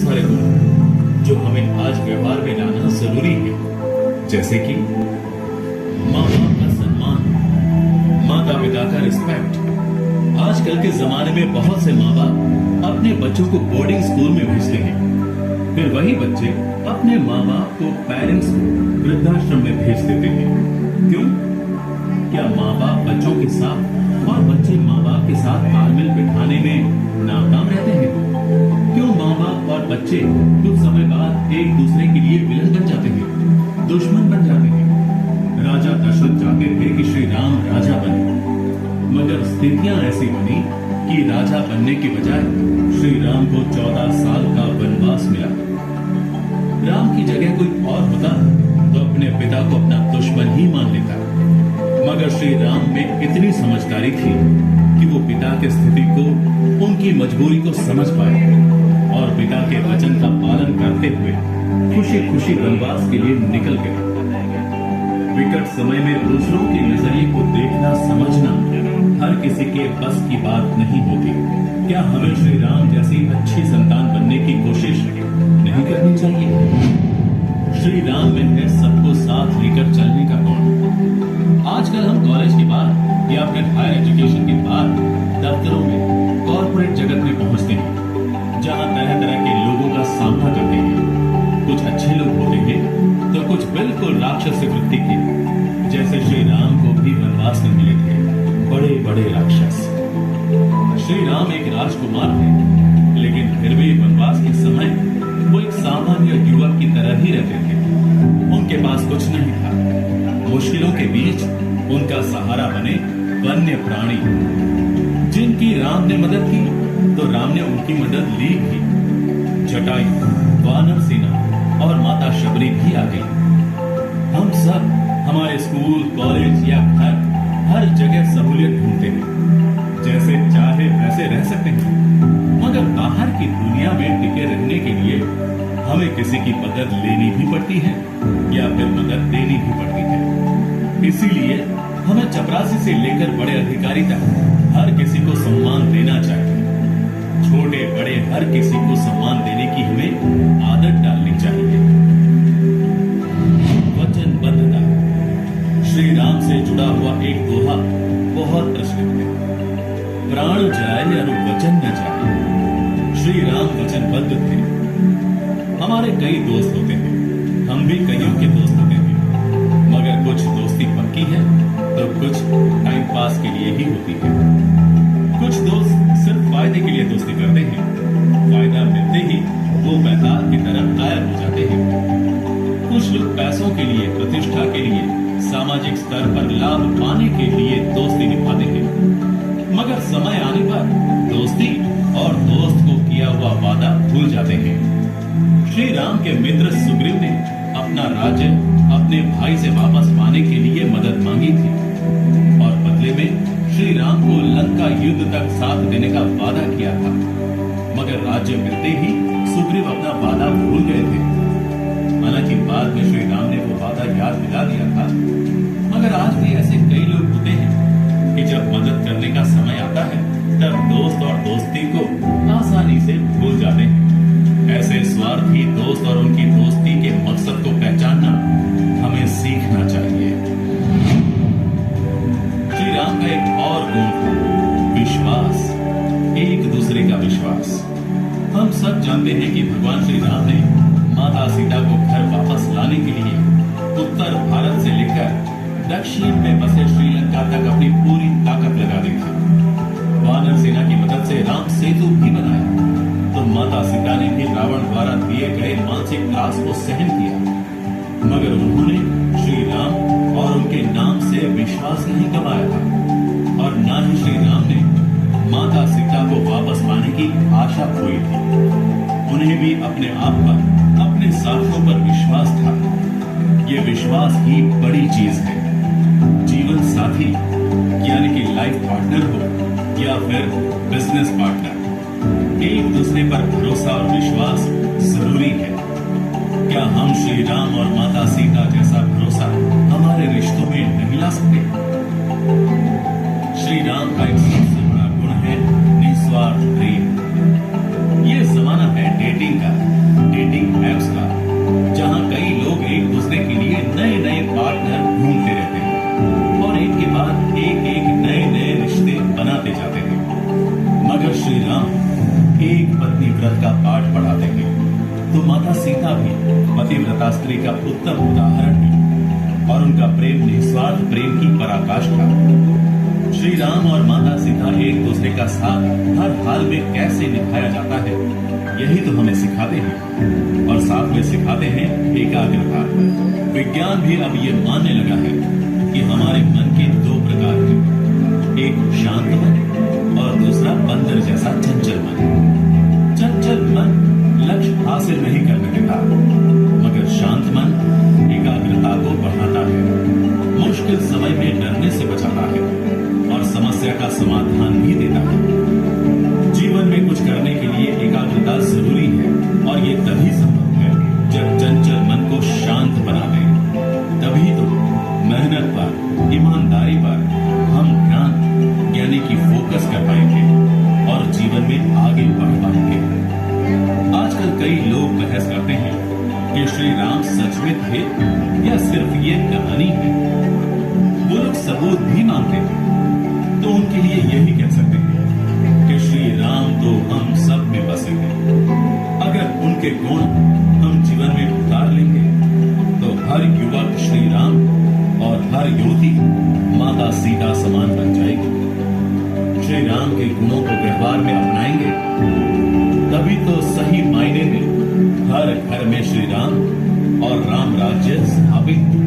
सारे गुण जो हमें आज व्यवहार में लाना जरूरी है, जैसे कि माँ बाप का सम्मान, माता पिता का रिस्पेक्ट। आजकल के जमाने में बहुत से माँ बाप अपने बच्चों को बोर्डिंग स्कूल में भेजते हैं, फिर वही बच्चे अपने माँ बाप को, पेरेंट्स को वृद्धाश्रम में भेज देते हैं। क्यों? क्या माँ बाप बच्चों के साथ और बच्चे माँ बाप के साथ तालमेल बिठाने में नाकाम रहते हैं? क्यों माँ बाप और बच्चे कुछ समय बाद एक दूसरे के लिए विलन बन जाते हैं, दुश्मन बन जाते हैं? राजा दशरथ चाहते थे कि श्री राम राजा बने, मगर स्थितियां ऐसी बनी कि राजा बनने की बजाय श्री राम को 14 साल का वनवास मिला। राम की जगह कोई और होता तो अपने पिता को अपना दुश्मन ही मान लेता, मगर श्री राम में इतनी समझदारी थी कि वो पिता की स्थिति को, उनकी मजबूरी को समझ पाए और पिता के वचन का पालन करते हुए खुशी खुशी वनवास के लिए निकल गए। विकट समय में दूसरों के नजरिए को देखना समझना हर किसी के बस की बात नहीं होती। क्या हमें श्री राम जैसी अच्छी संतान बनने की कोशिश नहीं करनी चाहिए? श्री राम में है सबको साथ लेकर चलने का गुण। आजकल हम कॉलेज के बाद या फिर हायर एजुकेशन के बाद दफ्तरों में, कॉर्पोरेट जगत में पहुंचते हैं, जहां तरह तरह के लोगों का सामना करते हैं। कुछ अच्छे लोग होते हैं तो कुछ बिल्कुल राक्षस वृत्ति के, जैसे श्री राम को भी वनवास में मिले थे बड़े बड़े राक्षस। श्री राम एक राजकुमार थे, लेकिन फिर भी वनवास के समय वो एक सामान्य युवक की तरह ही रहते थे। उनके पास कुछ नहीं था। मुश्किलों के बीच उनका सहारा बने वन्य प्राणी, जिनकी राम ने मदद की तो राम ने उनकी मदद ली भी। जटायु, वानर सेना और माता शबरी भी आ गई। हम सब हमारे स्कूल, कॉलेज या घर, हर जगह सहूलियत ढूंढते हैं, जैसे चाहे वैसे रह सकते हैं, मगर बाहर की दुनिया में टिके रहने के लिए हमें किसी की मदद लेनी भी पड़ती है या फिर मदद देनी भी पड़ती है। इसीलिए हमें चपरासी से लेकर बड़े अधिकारी तक हर किसी को सम्मान देना चाहिए। छोटे बड़े हर किसी को सम्मान देने की हमें आदत डालनी चाहिए। वचनबद्धता श्री राम से जुड़ा हुआ एक दोहा बहुत प्रचलित है, प्राण जाए या वचन न जाए। श्री राम वचनबद्ध थे। हमारे कई दोस्त होते हैं, हम भी कईयों के दोस्त होते हैं, मगर कुछ दोस्ती पक्की है तो कुछ टाइम पास के लिए ही होती है। कुछ दोस्त सिर्फ फायदे के लिए दोस्ती करते हैं, फायदा मिलते ही वो बेताल की तरह गायब हो जाते हैं। कुछ लोग पैसों के लिए, प्रतिष्ठा के लिए, सामाजिक स्तर पर लाभ पाने के लिए दोस्ती निभाते हैं, मगर समय आने पर दोस्ती और दोस्त को किया हुआ वादा भूल जाते हैं। श्री राम के मित्र सुग्रीव ने अपना राज्य अपने भाई से वापस पाने के लिए मदद मांगी थी और बदले में श्री राम को लंका युद्ध तक साथ देने का वादा किया था, मगर राज्य मिलते ही सुग्रीव अपना वादा भूल गए थे। हालांकि बाद में श्री राम ने वो वादा याद दिला दिया था, मगर आज भी ऐसे कई लोग होते हैं कि जब मदद करने का समय आता है तब दोस्त और दोस्ती को आसानी से भूल जाते हैं। ऐसे स्वार्थी दोस्त और उनकी दोस्ती के मकसद को पहचानना हमें सीखना चाहिए। श्री राम का एक और गुण था विश्वास, एक दूसरे का विश्वास। हम सब जानते हैं कि भगवान श्री राम ने माता सीता को घर वापस लाने के लिए उत्तर भारत से लेकर दक्षिण में बसे श्रीलंका तक अपनी पूरी ताकत लगा दी थी। वानर सेना की मदद से राम सेतु भी बनाया, तो माता सीता ने भी रावण द्वारा दिए गए मानसिक त्रास को सहन किया, मगर उन्होंने श्री राम और उनके नाम से विश्वास नहीं गंवाया था और न ही श्री राम ने माता सीता को वापस पाने की आशा खोई थी। उन्हें भी अपने आप पर, अपने साथियों पर विश्वास था। ये विश्वास ही बड़ी चीज है। जीवन साथी यानी कि लाइफ पार्टनर हो या फिर बिजनेस पार्टनर, एक दूसरे पर भरोसा और विश्वास जरूरी है। क्या हम श्री राम और माता सीता जैसा भरोसा हमारे रिश्तों में नहीं ला सकते? श्री राम का एक सबसे बड़ा गुण है निस्वार्थ प्रेम। ये जमाना है डेटिंग का, पाठ पढ़ाते हैं, तो माता सीता भी पतिव्रता स्त्री का उत्तम उदाहरण है और उनका प्रेम निस्वार्थ प्रेम की पराकाष्ठा। श्री राम और माता सीता एक दूसरे का साथ हर हाल में कैसे निभाया जाता है, यही तो हमें सिखाते हैं और साथ में सिखाते हैं एकाग्रता। विज्ञान भी अब ये मानने लगा है कि हमारे मन के दो प्रकार हैं, एक शांत मन और दूसरा बंदर जैसा चंचल मन। चंचल मन लक्ष्य हासिल नहीं करने देता, मगर शांत मन एकाग्रता को बढ़ाता है, मुश्किल समय में डरने से बचाता है और समस्या का समाधान भी देता है। जीवन में कुछ करने के लिए एकाग्रता जरूरी है और ये तभी संभव है जब चंचल मन को शांत बना दें। तभी तो मेहनत पर, ईमानदारी पर हम ध्यान यानी कि फोकस कर पाएंगे और जीवन में आगे बढ़ पाएंगे। आजकल कई लोग बहस करते हैं कि श्री राम सच में थे या सिर्फ ये कहानी है। वो लोग सबूत भी मांगते हैं, तो उनके लिए यही कह सकते हैं कि श्री राम तो हम सब में बसे हैं। अगर उनके गुण हम जीवन में उतार लेंगे तो हर युवक श्री राम और हर युवती माता सीता समान बन जाएगी। श्री राम के गुणों को व्यवहार में अपनाएंगे तभी तो सही मायने में हर घर में श्री राम और राम राज्य स्थापित हो।